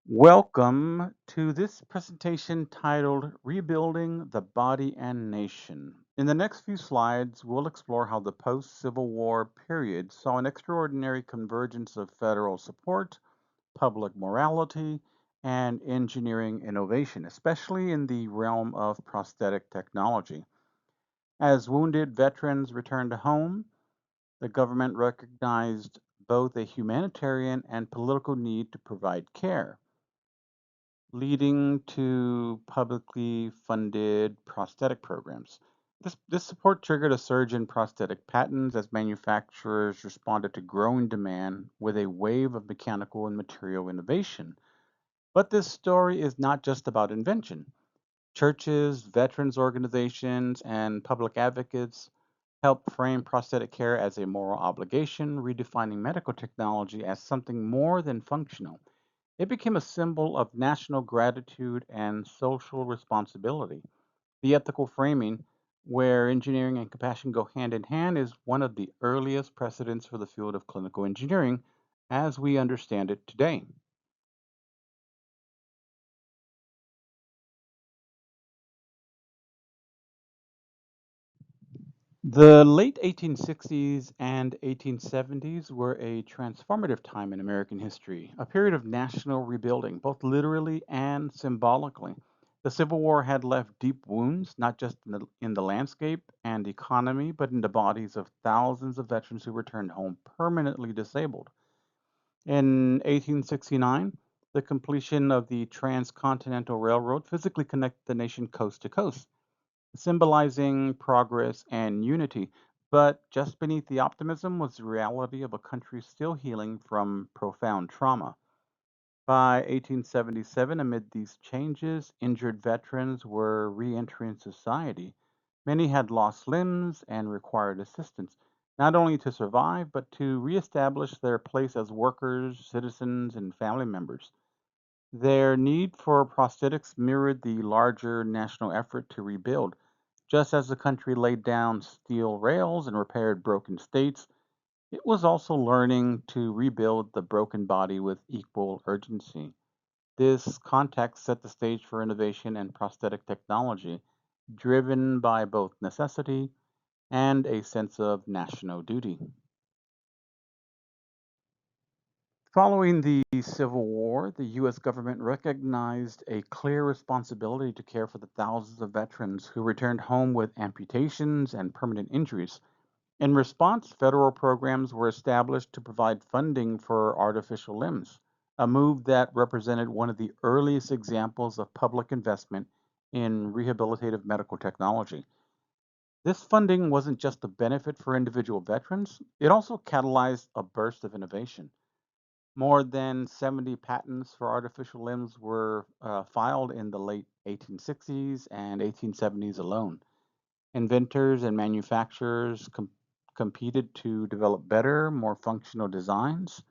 Welcome to this presentation titled Rebuilding the Body and Nation. In the next few slides, we'll explore how the post Civil War period saw an extraordinary convergence of federal support, public morality, and engineering innovation, especially in the realm of prosthetic technology. As wounded veterans returned home, the government recognized both a humanitarian and political need to provide care, leading to publicly funded prosthetic programs. This support triggered a surge in prosthetic patents as manufacturers responded to growing demand with a wave of mechanical and material innovation. But this story is not just about invention. Churches, veterans organizations, and public advocates helped frame prosthetic care as a moral obligation, redefining medical technology as something more than functional. It became a symbol of national gratitude and social responsibility. The ethical framing, where engineering and compassion go hand in hand, is one of the earliest precedents for the field of clinical engineering as we understand it today. The late 1860s and 1870s were a transformative time in American history, a period of national rebuilding, both literally and symbolically. The Civil War had left deep wounds, not just in the landscape and economy, but in the bodies of thousands of veterans who returned home permanently disabled. In 1869, the completion of the Transcontinental Railroad physically connected the nation coast to coast, symbolizing progress and unity. But just beneath the optimism was the reality of a country still healing from profound trauma. By 1877, amid these changes, injured veterans were re entering society. Many had lost limbs and required assistance, not only to survive, but to reestablish their place as workers, citizens, and family members. Their need for prosthetics mirrored the larger national effort to rebuild. Just as the country laid down steel rails and repaired broken states, it was also learning to rebuild the broken body with equal urgency. This context set the stage for innovation and prosthetic technology, driven by both necessity and a sense of national duty. Following the Civil War, the U.S. government recognized a clear responsibility to care for the thousands of veterans who returned home with amputations and permanent injuries. In response, federal programs were established to provide funding for artificial limbs, a move that represented one of the earliest examples of public investment in rehabilitative medical technology. This funding wasn't just a benefit for individual veterans, it also catalyzed a burst of innovation. More than 70 patents for artificial limbs were filed in the late 1860s and 1870s alone. Inventors and manufacturers competed to develop better, more functional designs.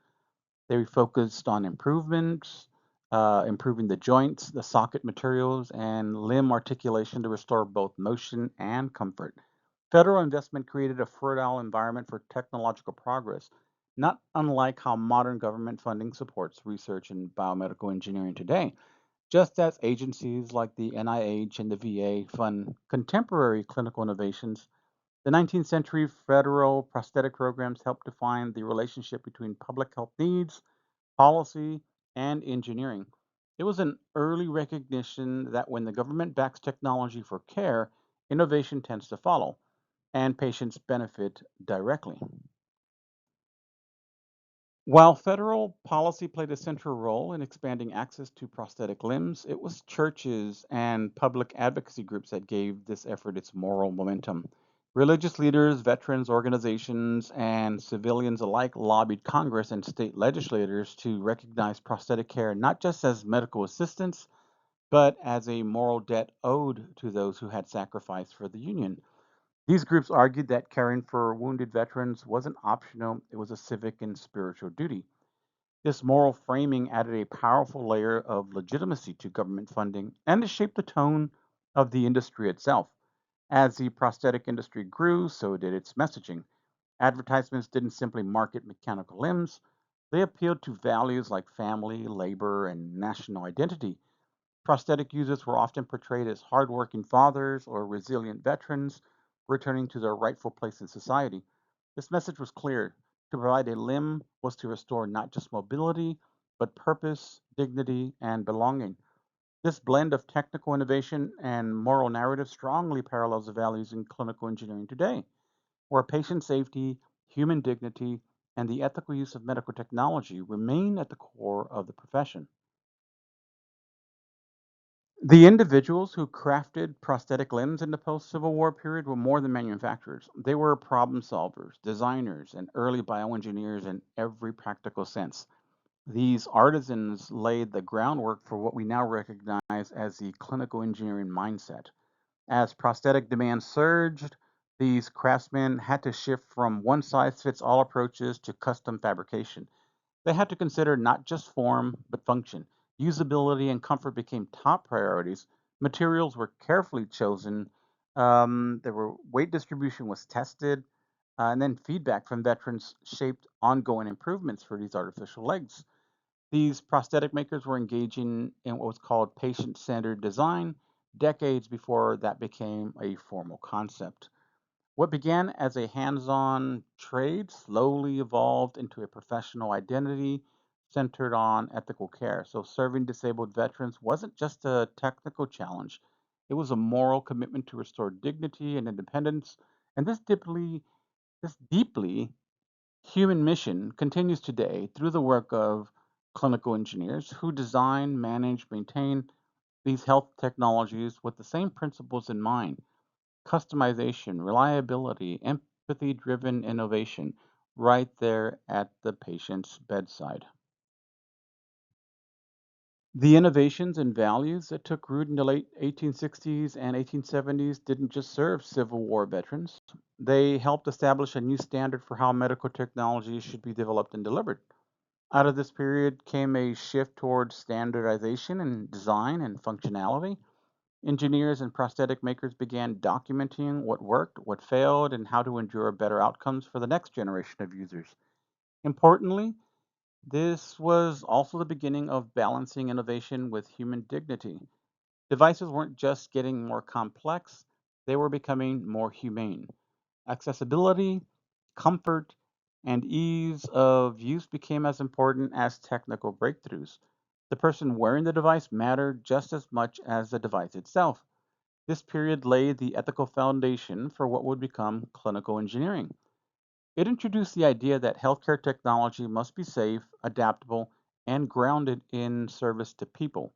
They focused on improvements, improving the joints, the socket materials, and limb articulation to restore both motion and comfort. Federal investment created a fertile environment for technological progress, not unlike how modern government funding supports research in biomedical engineering today. Just as agencies like the NIH and the VA fund contemporary clinical innovations, the 19th century federal prosthetic programs helped define the relationship between public health needs, policy, and engineering. It was an early recognition that when the government backs technology for care, innovation tends to follow, and patients benefit directly. While federal policy played a central role in expanding access to prosthetic limbs, it was churches and public advocacy groups that gave this effort its moral momentum. Religious leaders, veterans organizations, and civilians alike lobbied Congress and state legislators to recognize prosthetic care not just as medical assistance, but as a moral debt owed to those who had sacrificed for the Union. These groups argued that caring for wounded veterans wasn't optional, it was a civic and spiritual duty. This moral framing added a powerful layer of legitimacy to government funding and it shaped the tone of the industry itself. As the prosthetic industry grew, so did its messaging. Advertisements didn't simply market mechanical limbs, They appealed to values like family, labor, and national identity. Prosthetic users were often portrayed as hardworking fathers or resilient veterans returning to their rightful place in society. This message was clear. To provide a limb was to restore not just mobility, but purpose, dignity, and belonging. This blend of technical innovation and moral narrative strongly parallels the values in clinical engineering today, where patient safety, human dignity, and the ethical use of medical technology remain at the core of the profession. The individuals who crafted prosthetic limbs in the post Civil War period were more than manufacturers. They were problem solvers, designers, and early bioengineers in every practical sense. These artisans laid the groundwork for what we now recognize as the clinical engineering mindset. As prosthetic demand surged, these craftsmen had to shift from one size fits all approaches to custom fabrication. They had to consider not just form, but function. Usability and comfort became top priorities. Materials were carefully chosen. Weight distribution was tested, and then feedback from veterans shaped ongoing improvements for these artificial legs. These prosthetic makers were engaging in what was called patient centered design decades before that became a formal concept. What began as a hands on trade slowly evolved into a professional identity centered on ethical care. So, serving disabled veterans wasn't just a technical challenge, it was a moral commitment to restore dignity and independence. And this deeply human mission continues today through the work of clinical engineers who design, manage, maintain these health technologies with the same principles in mind: customization, reliability, empathy driven innovation, right there at the patient's bedside. The innovations and values that took root in the late 1860s and 1870s didn't just serve Civil War veterans. They helped establish a new standard for how medical technology should be developed and delivered. Out of this period came a shift towards standardization in design and functionality. Engineers and prosthetic makers began documenting what worked, what failed, and how to ensure better outcomes for the next generation of users. Importantly, this was also the beginning of balancing innovation with human dignity. Devices weren't just getting more complex, they were becoming more humane. Accessibility, comfort, and ease of use became as important as technical breakthroughs. The person wearing the device mattered just as much as the device itself. This period laid the ethical foundation for what would become clinical engineering. It introduced the idea that healthcare technology must be safe, adaptable, and grounded in service to people.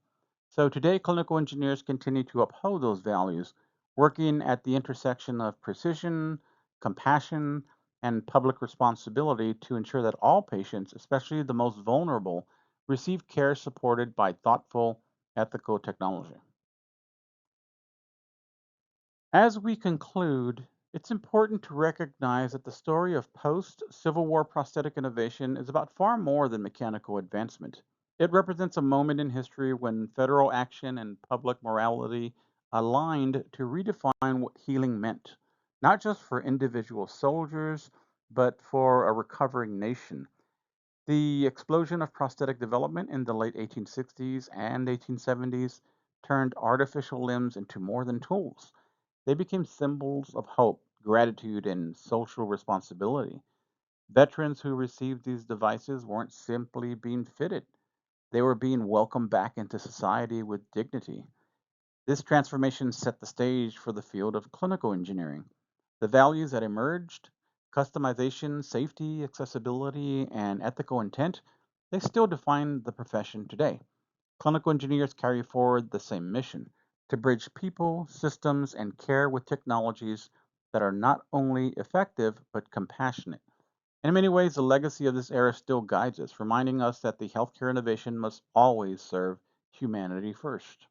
So today, clinical engineers continue to uphold those values, working at the intersection of precision, compassion, and public responsibility to ensure that all patients, especially the most vulnerable, receive care supported by thoughtful, ethical technology. As we conclude, it's important to recognize that the story of post Civil War prosthetic innovation is about far more than mechanical advancement. It represents a moment in history when federal action and public morality aligned to redefine what healing meant, not just for individual soldiers, but for a recovering nation. The explosion of prosthetic development in the late 1860s and 1870s turned artificial limbs into more than tools. They became symbols of hope, gratitude, and social responsibility. Veterans who received these devices weren't simply being fitted, they were being welcomed back into society with dignity. This transformation set the stage for the field of clinical engineering. The values that emerged, customization, safety, accessibility, and ethical intent, they still define the profession today. Clinical engineers carry forward the same mission: to bridge people, systems, and care with technologies that are not only effective but compassionate. In many ways, the legacy of this era still guides us, reminding us that the healthcare innovation must always serve humanity first.